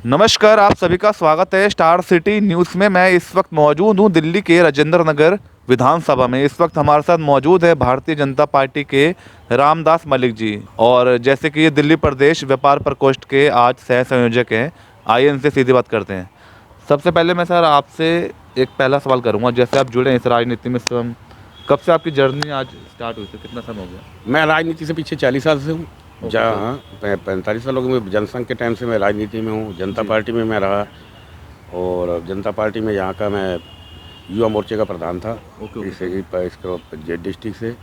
नमस्कार, आप सभी का स्वागत है स्टार सिटी न्यूज़ में। मैं इस वक्त मौजूद हूं दिल्ली के राजेंद्र नगर विधानसभा में। इस वक्त हमारे साथ मौजूद है भारतीय जनता पार्टी के रामदास मलिक जी, और जैसे कि ये दिल्ली प्रदेश व्यापार प्रकोष्ठ के आज सह संयोजक हैं। आइए इनसे सीधी बात करते हैं। सबसे पहले मैं सर आपसे एक पहला सवाल करूँगा, जैसे आप जुड़े हैं इस राजनीति में, कब से आपकी जर्नी आज स्टार्ट हुई थी, कितना समय हो गया? मैं राजनीति से पीछे 40 साल से हूँ। जहाँ 45 साल हो गए। जनसंघ के टाइम से मैं राजनीति में हूँ। जनता पार्टी में मैं रहा, और जनता पार्टी में यहाँ का मैं युवा मोर्चे का प्रधान था डिस्ट्रिक्ट से।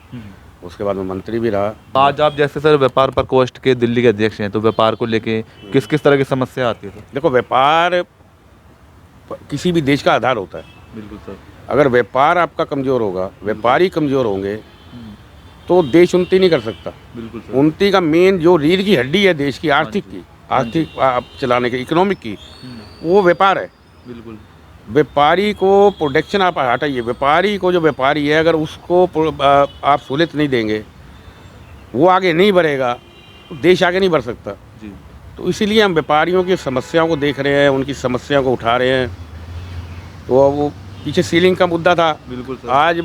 उसके बाद मैं मंत्री भी रहा। आज आप जैसे सर व्यापार प्रकोष्ठ के दिल्ली के अध्यक्ष हैं, तो व्यापार को लेके किस किस तरह की समस्या आती है? देखो, व्यापार किसी भी देश का आधार होता है। बिल्कुल सर। अगर व्यापार आपका कमज़ोर होगा, व्यापारी कमज़ोर होंगे, तो देश उन्नति नहीं कर सकता। बिल्कुल सर। उन्नति का मेन जो रीढ़ की हड्डी है देश की, आर्थिक चलाने की, इकोनॉमिक की, वो व्यापार है। बिल्कुल। व्यापारी को प्रोडक्शन आप हटाइए, व्यापारी को, जो व्यापारी है, अगर उसको आप सहूलियत नहीं देंगे, वो आगे नहीं बढ़ेगा, तो देश आगे नहीं बढ़ सकता जी। तो इसीलिए हम व्यापारियों की समस्याओं को देख रहे हैं, उनकी समस्याओं को उठा रहे हैं। तो वो पीछे सीलिंग का मुद्दा था। बिल्कुल सर। आज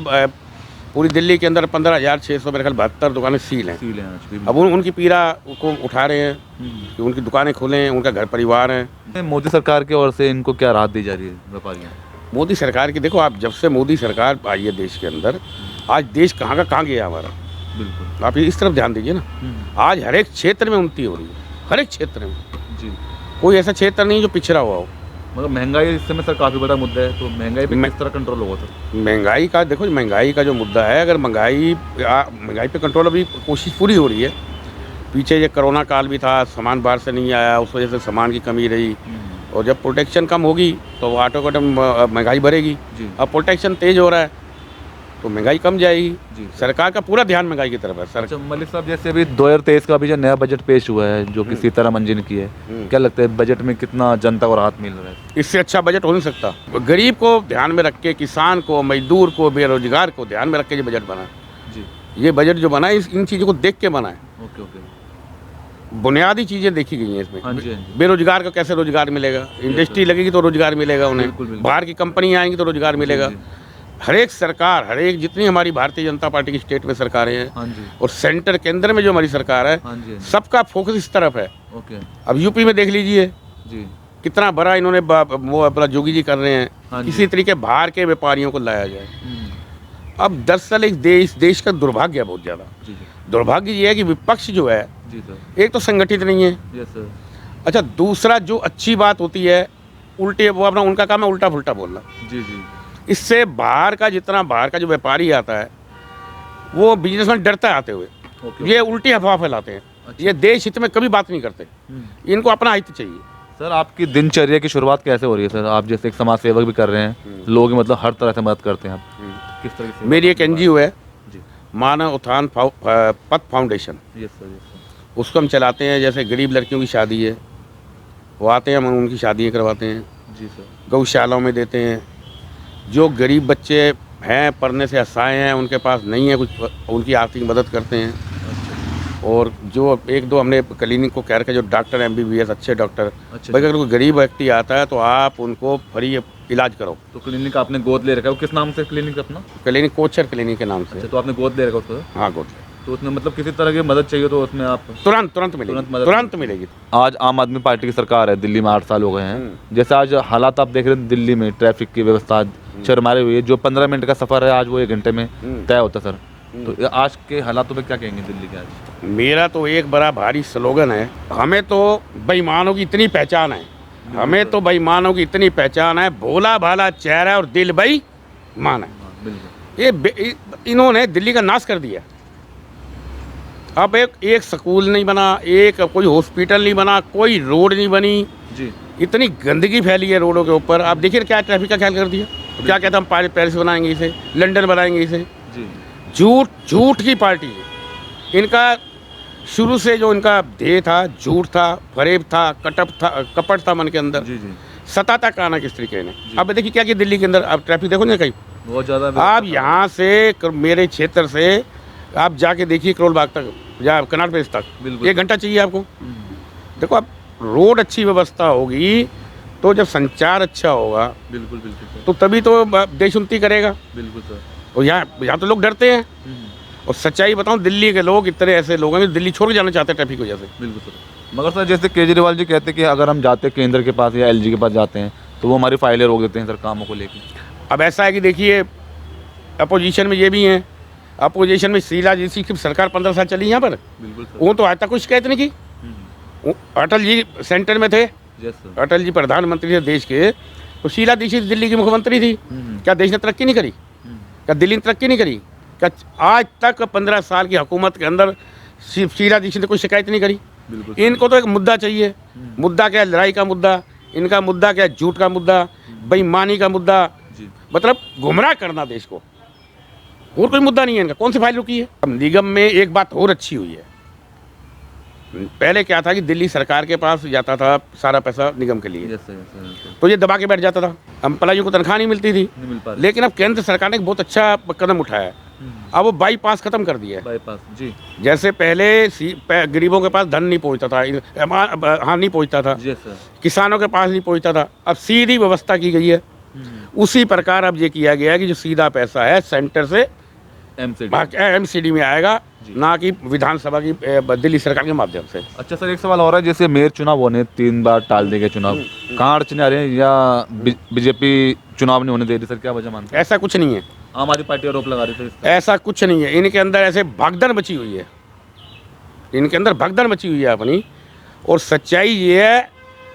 पूरी दिल्ली के अंदर 15,600 मेरे ख्याल 72 दुकानें सील हैं। अब उनकी पीड़ा को उठा रहे हैं कि उनकी दुकानें खुलें, उनका घर परिवार है। मोदी सरकार की ओर से इनको क्या राहत दी जा रही है व्यापारियों? मोदी सरकार की, देखो आप, जब से मोदी सरकार आई है देश के अंदर, आज देश कहाँ का कहाँ गया हमारा। बिल्कुल। आप इस तरफ ध्यान दीजिए ना। आज हर एक क्षेत्र में उन्नति हो रही है, हर एक क्षेत्र में जी। कोई ऐसा क्षेत्र नहीं जो पिछड़ा हुआ हो। मतलब महंगाई इस समय सर काफ़ी बड़ा मुद्दा है, तो महंगाई पे किस तरह कंट्रोल होगा सर? महंगाई का, देखो, महंगाई का जो मुद्दा है, अगर महंगाई पे कंट्रोल, अभी कोशिश पूरी हो रही है। पीछे ये कोरोना काल भी था, सामान बाहर से नहीं आया, उस वजह से सामान की कमी रही, और जब प्रोटेक्शन कम होगी तो ऑटोमेटिक महंगाई बढ़ेगी। अब प्रोटेक्शन तेज हो रहा है तो महंगाई कम जाएगी। सरकार का पूरा ध्यान महंगाई की तरफ है सर। अच्छा मलिक साहब, जैसे अभी 2023 का अभी जो नया बजट पेश हुआ है, जो कि सीतारमण जी ने की है, क्या लगता है बजट में कितना जनता को राहत मिल रहा है? इससे अच्छा बजट हो नहीं सकता। गरीब को ध्यान में रख के, किसान को, मजदूर को, बेरोजगार को ध्यान में रख के ये बजट बना जी। ये बजट जो बना है, इन चीज़ों को देख के बना है। Okay okay. बुनियादी चीज़ें देखी गई हैं इसमें। हाँ जी, हाँ जी। बेरोजगार को कैसे रोजगार मिलेगा, इंडस्ट्री लगेगी तो रोजगार मिलेगा उन्हें, बाहर की कंपनी आएंगी तो रोजगार मिलेगा। हर एक सरकार, हर एक, जितनी हमारी भारतीय जनता पार्टी की स्टेट में सरकारें हैं, हाँ जी, और सेंटर केंद्र में जो हमारी सरकार है, हाँ जी, सबका फोकस इस तरफ है। ओके अब यूपी में देख लीजिए जी। कितना बड़ा इन्होंने वो अपना जोगी जी कर रहे हैं। हाँ जी। किसी तरीके बाहर के व्यापारियों को लाया जाए। अब दरअसल एक देश का दुर्भाग्य है बहुत ज़्यादा। जी जी। दुर्भाग्य ये है कि विपक्ष जो है, जी सर। एक तो संगठित नहीं है। Yes sir. अच्छा, दूसरा जो अच्छी बात होती है, उल्टे, वो अपना, उनका काम है उल्टा फुल्टा बोलना। जी जी। इससे बाहर का जो व्यापारी आता है, वो बिजनेसमैन डरता है आते हुए। ये उल्टी अफवाह फैलाते हैं। अच्छा। ये देश हित में कभी बात नहीं करते। इनको अपना हित चाहिए। सर आपकी दिनचर्या की शुरुआत कैसे हो रही है सर? आप जैसे एक समाज सेवक भी कर रहे हैं, लोग मतलब हर तरह से मदद करते हैं, आप किस तरह से? मेरी एक NGO है जी। मानव उत्थान पथ foundation. Yes sir, yes sir. उसको हम चलाते हैं। जैसे गरीब लड़कियों की शादी है, वो आते हैं, हम उनकी शादियाँ करवाते हैं। जी सर। गौशालाओं में देते हैं। जो गरीब बच्चे हैं, पढ़ने से असहाय हैं, उनके पास नहीं है कुछ, उनकी आर्थिक मदद करते हैं। और जो एक दो हमने क्लिनिक को कह रखा, जो डॉक्टर MBBS अच्छे डॉक्टर, भाई अगर कोई गरीब व्यक्ति आता है तो आप उनको फ्री इलाज करो। तो क्लिनिक आपने गोद ले रखा है, वो किस नाम से क्लिनिक अपना? क्लिनिक कोचर क्लिनिक के नाम से। अच्छा, तो आपने गोद ले रखा उसको? हाँ, गोद। तो उसमें मतलब किसी तरह की मदद चाहिए तो उसमें आप तुरंत मिलेगी। आज आम आदमी पार्टी की सरकार है, दिल्ली में 8 साल हो गए हैं। जैसे आज हालात आप देख रहे हैं दिल्ली में, ट्रैफिक की व्यवस्था चरमारी हुई है। जो 15 मिनट का सफर है, आज वो 1 घंटे में तय होता है सर। तो आज के हालातों में क्या कहेंगे दिल्ली के? आज मेरा तो एक बड़ा भारी स्लोगन है, हमें तो बेईमानों की इतनी पहचान है, हमें तो बेईमानों की इतनी पहचान है, भोला भाला चेहरा और दिल बेईमान है। ये इन्होंने दिल्ली का नाश कर दिया। अब एक स्कूल नहीं बना, एक कोई हॉस्पिटल नहीं बना, कोई रोड नहीं बनी जी। इतनी गंदगी फैली है रोडों के ऊपर। आप देखिए क्या ट्रैफिक का ख्याल कर दिया। क्या कहते हैं, हम पेरिस बनाएंगे इसे, लंदन बनाएंगे इसे। जी। झूठ की पार्टी है इनका। शुरू से जो इनका ध्येय था, झूठ था, फरेब था, कपट था मन के अंदर। जी जी। सत्ता तक आना किस तरीके ने। अब देखिए क्या कि दिल्ली के अंदर आप ट्रैफिक देखो ना, कहीं बहुत ज़्यादा। आप यहाँ से मेरे क्षेत्र से आप जाके देखिए करोल बाग तक या कनाट प्लेस तक, 1 घंटा चाहिए आपको। देखो आप रोड अच्छी व्यवस्था होगी तो जब संचार अच्छा होगा बिल्कुल बिल्कुल सर, तो तभी तो देश उन्नति करेगा। बिल्कुल सर। और यहाँ तो लोग डरते हैं। और सच्चाई बताऊं, दिल्ली के लोग इतने ऐसे लोग हैं जो दिल्ली छोड़ के जाना चाहते हैं ट्रैफिक की वजह से। बिल्कुल सर। मगर सर जैसे केजरीवाल जी कहते हैं कि अगर हम जाते केंद्र के पास या एलजी के पास जाते हैं तो वो हमारी फाइलें रोक देते हैं सर कामों को लेके। अब ऐसा है कि देखिए, अपोजिशन में ये भी हैं, अपोजिशन में शीला जी की सरकार 15 साल चली यहाँ पर, बिल्कुल सर। वो तो आज तक कोई शिकायत नहीं की। अटल जी सेंटर में थे, यस सर। अटल जी प्रधानमंत्री थे देश के, तो शीला दीक्षित दिल्ली की मुख्यमंत्री थी। क्या देश ने तरक्की नहीं करी? क्या दिल्ली ने तरक्की नहीं करी? क्या आज तक 15 साल की हुकूमत के अंदर शीला दीक्षित ने कोई शिकायत नहीं करी? बिल्कुल। इनको तो एक मुद्दा चाहिए। मुद्दा क्या है? लड़ाई का मुद्दा। इनका मुद्दा क्या है? झूठ का मुद्दा, बेईमानी का मुद्दा, जी। मतलब गुमराह करना देश को। और कोई मुद्दा नहीं है इनका। कौन सी फाइल रुकी है? अब निगम में एक बात और अच्छी हुई है। पहले क्या था कि दिल्ली सरकार के पास जाता था सारा पैसा निगम के लिए, यस सर, यस सर। तो ये दबा के बैठ जाता था, एम्प्लॉइयों को तनख्वाह नहीं मिलती थी। नहीं मिल पा रहा। लेकिन अब केंद्र सरकार ने एक बहुत अच्छा कदम उठाया है। अब वो बाईपास खत्म कर दिया है। बाईपास जी। जैसे पहले गरीबों के पास धन नहीं पहुंचता था, हाँ नहीं पहुंचता था, यस सर। किसानों के पास नहीं पहुंचता था, अब सीधी व्यवस्था की गई है। उसी प्रकार अब ये किया गया है कि जो सीधा पैसा है सेंटर से एमसीडी में आएगा, ना कि विधानसभा की दिल्ली सरकार के माध्यम से। अच्छा सर, एक सवाल हो रहा है, जैसे मेयर चुनाव होने 3 बार टाल दिए गए चुनाव, कहाँ अड़चने आ रही हैं या बीजेपी चुनाव नहीं होने दे रही सर, क्या वजह मानते हैं? ऐसा कुछ नहीं है, आम आदमी पार्टी आरोप लगा रही है सर। ऐसा कुछ नहीं है। इनके अंदर ऐसे भगदड़ मची हुई है, इनके अंदर भगदड़ मची हुई है अपनी। और सच्चाई ये है,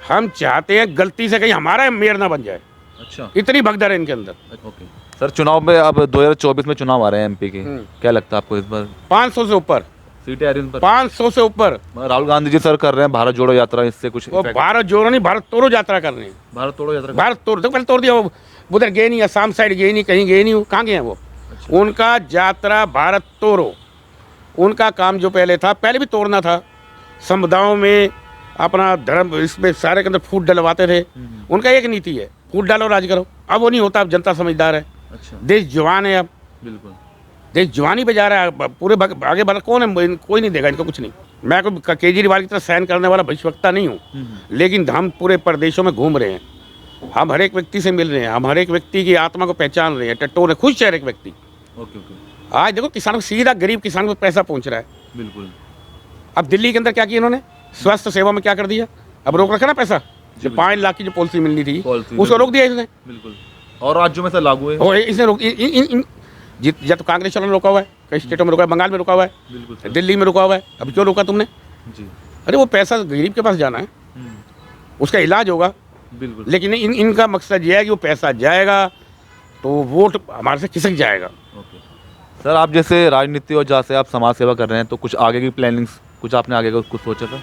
हम चाहते हैं गलती से कहीं हमारा मेयर ना बन जाए, अच्छा, इतनी भगदड़ है इनके अंदर। Okay sir. चुनाव में अब 2024 में चुनाव आ रहे हैं एमपी के, क्या लगता है आपको इस बार 500 से ऊपर सीटें आ रही हैं उन पर? 500 से ऊपर। राहुल गांधी जी सर कर रहे हैं भारत जोड़ो यात्रा, इससे कुछ वो effect? भारत जोड़ो नहीं, भारत तोड़ो यात्रा कर रहे हैं। भारत तोड़ो यात्रा भारत तोड़ दो, पहले तोड़ दिया। वो उधर गए नहीं, असम साइड गए नहीं, कहीं गए नहीं, वो कहाँ गए हैं वो? उनका यात्रा भारत तोड़ो, उनका काम जो पहले था, पहले भी तोड़ना था। समुदायों में अपना धर्म इसमें सारे के अंदर फूट डलवाते थे। उनका एक नीति है, फूट डालो राज करो। अब वो नहीं होता, अब जनता समझदार है, अच्छा, देश जवान है। अब बिल्कुल देश जवानी पे जा रहा है, पूरे आगे बढ़। कौन है? कोई नहीं देगा इनको कुछ नहीं। मैं कोई केजरीवाल की तरह सहन करने वाला भविष्यवक्ता नहीं हूँ, लेकिन हम पूरे प्रदेशों में घूम रहे हैं, हम हर एक व्यक्ति से मिल रहे हैं, हम हर एक व्यक्ति की आत्मा को पहचान रहे हैं, टट्टों ने खुश है हर एक व्यक्ति। ओके ओके, आज देखो किसानों को सीधा, गरीब किसान को पैसा पहुंच रहा है। बिल्कुल। अब दिल्ली के अंदर क्या किया इन्होंने? स्वास्थ्य सेवा में क्या कर दिया? अब रोक रखा ना पैसा, जो 5 लाख की जो पॉलिसी मिलनी थी उसको रोक दिया इसने। बिल्कुल, और राज्यों में सर लागू है। और इसने रोक, या तो कांग्रेस वालों ने रोका हुआ है, कई स्टेटों में रोका है, बंगाल में रोका हुआ है, बिल्कुल सर। दिल्ली में रुका हुआ है। अब क्यों रोका तुमने? जी, अरे वो पैसा गरीब के पास जाना है, उसका इलाज होगा। बिल्कुल। लेकिन इनका मकसद ये है कि वो पैसा जाएगा तो वोट हमारे से खिसक जाएगा। ओके सर, आप जैसे राजनीति और जहाँ से आप समाज सेवा कर रहे हैं, तो कुछ आगे की प्लानिंग्स, कुछ आपने आगे का कुछ सोचा था?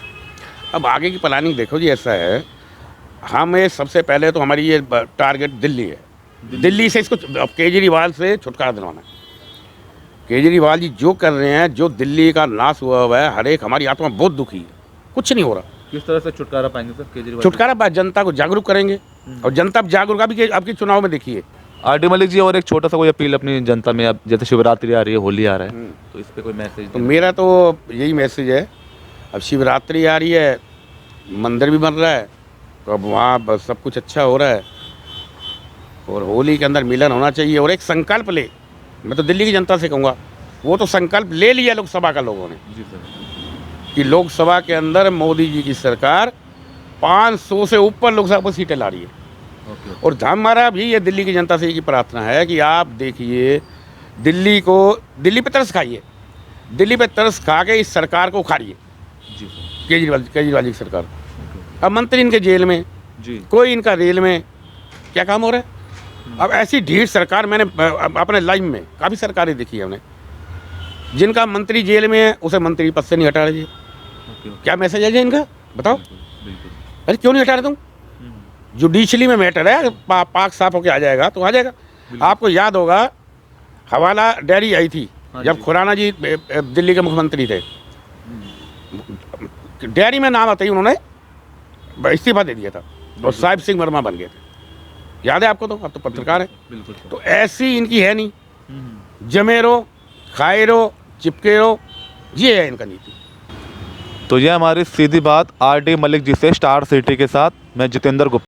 अब आगे की प्लानिंग देखो जी, ऐसा है, हमें सबसे पहले तो हमारी ये टारगेट दिल्ली है। दिल्ली से इसको अब केजरीवाल से छुटकारा दिलवाना है। केजरीवाल जी जो कर रहे हैं, जो दिल्ली का नाश हुआ है, हर एक हमारी आत्मा बहुत दुखी है, कुछ नहीं हो रहा। किस तरह से छुटकारा पाएंगे सर केजरीवाल? छुटकारा बाद जनता को जागरूक करेंगे, और जनता जागरूक अभी आपके चुनाव में देखिए। आर.डी. मलिक जी, और एक छोटा सा कोई अपील अपनी जनता में, अब जैसे शिवरात्रि आ रही है, होली आ रहा है, तो इस पे कोई मैसेज? तो मेरा तो यही मैसेज है, अब शिवरात्रि आ रही है, मंदिर भी बन रहा है, तो अब वहाँ सब कुछ अच्छा हो रहा है, और होली के अंदर मिलन होना चाहिए। और एक संकल्प ले, मैं तो दिल्ली की जनता से कहूँगा, वो तो संकल्प ले लिया लोकसभा का लोगों ने जी सर, कि लोकसभा के अंदर मोदी जी की सरकार 500 से ऊपर लोकसभा पर सीटें ला रही है। ओके, और हमारा भी ये दिल्ली की जनता से ये प्रार्थना है कि आप देखिए, दिल्ली पे तरस खाइए, दिल्ली पे तरस खा के इस सरकार को उखाड़िए, जी सर, केजरीवाल जी की सरकार। अब मंत्री इनके जेल में, जी, कोई इनका रेल में, क्या काम हो रहा है? अब ऐसी ढीठ सरकार मैंने अपने लाइफ में काफ़ी सरकारें देखी है हमने, जिनका मंत्री जेल में है उसे मंत्री पद से नहीं हटा रहे। ओके, क्या मैसेज है जी इनका, बताओ? बिल्कुल, अरे क्यों नहीं हटा रहे तुम? जुडिशली में मैटर है, पाक साफ होके आ जाएगा तो आ जाएगा। आपको याद होगा, हवाला डेयरी आई थी जब खुराना जी दिल्ली के मुख्यमंत्री थे, डेयरी में नाम आते ही उन्होंने इस्तीफा दे दिया था और साहिब सिंह वर्मा बन गए थे। याद है आपको? तो अब तो पत्रकार है। बिल्कुल। तो ऐसी इनकी है नहीं, जमे रहो, खाए रहो, चिपके रहो, ये है इनका नीति। तो ये हमारी सीधी बात आर डी मलिक जी से, स्टार सिटी के साथ। मैं जितेंद्र गुप्ता।